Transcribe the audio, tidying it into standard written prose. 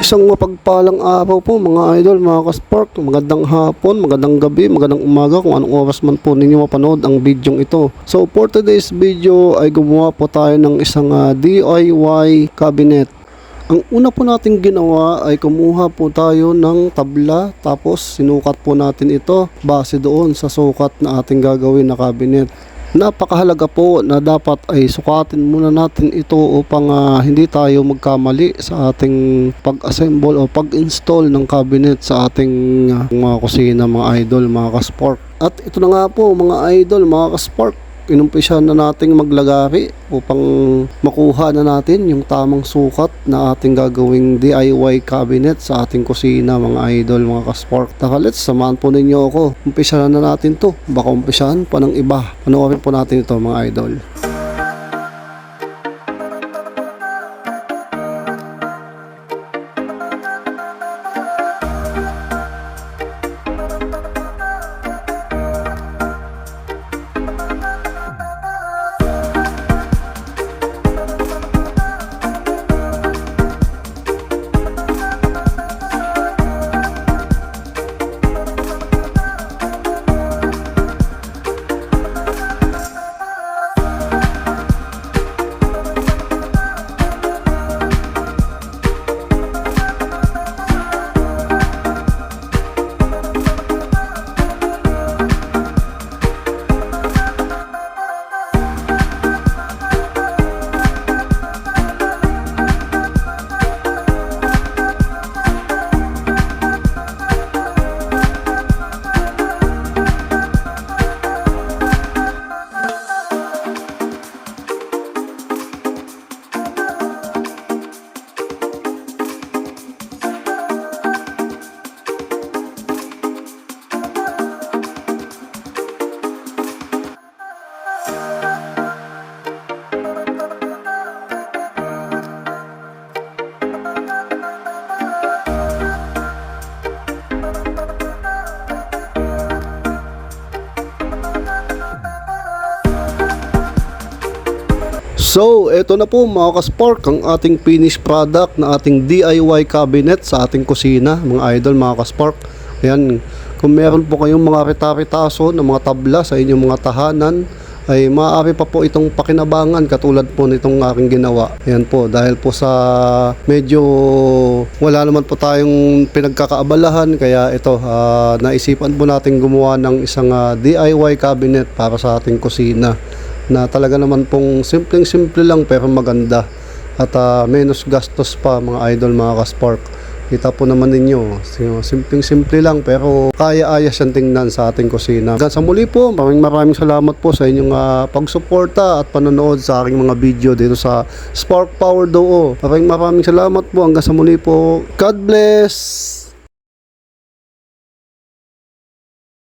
Isang mapagpalang araw po mga idol, mga ka-spark. Magandang hapon, magandang gabi, magandang umaga kung anong oras man po ninyo mapanood ang bidyong ito. So for today's video ay gumawa po tayo ng isang DIY cabinet. Ang una po natin ginawa ay kumuha po tayo ng tabla, tapos sinukat po natin ito base doon sa sukat na ating gagawin na cabinet. Napakahalaga po na dapat ay sukatin muna natin ito upang hindi tayo magkamali sa ating pag-assemble o pag-install ng cabinet sa ating mga kusina, mga idol, mga ka-spark. At ito na nga po mga idol, mga ka-spark, inumpisa na nating maglagari upang makuha na natin yung tamang sukat na ating gagawing DIY cabinet sa ating kusina, mga idol, mga ka-spark. Let's samahan po ninyo ako. Umpisa na natin to. Baka umpisahan pa ng iba. Panoorin po natin ito, mga idol. So, eto na po mga ka-spark ang ating finished product na ating DIY cabinet sa ating kusina, mga idol, mga ka-spark. Ayan, kung meron po kayong mga rita-ritaso ng mga tabla sa inyong mga tahanan, ay maaari pa po itong pakinabangan katulad po nitong aking ginawa. Ayan po, dahil po sa medyo wala naman po tayong pinagkakaabalahan, kaya ito, naisipan po natin gumawa ng isang DIY cabinet para sa ating kusina na talaga naman pong simpleng-simple lang pero maganda at menos gastos pa, mga idol, mga ka-spark. Kita po naman ninyo, simpleng-simple lang pero kaya-aya siyang tingnan sa ating kusina. Hanggang sa muli po, maraming salamat po sa inyong pagsuporta at panonood sa aking mga video dito sa Spark Power Duo. Maraming salamat po. Hanggang sa muli po. God bless!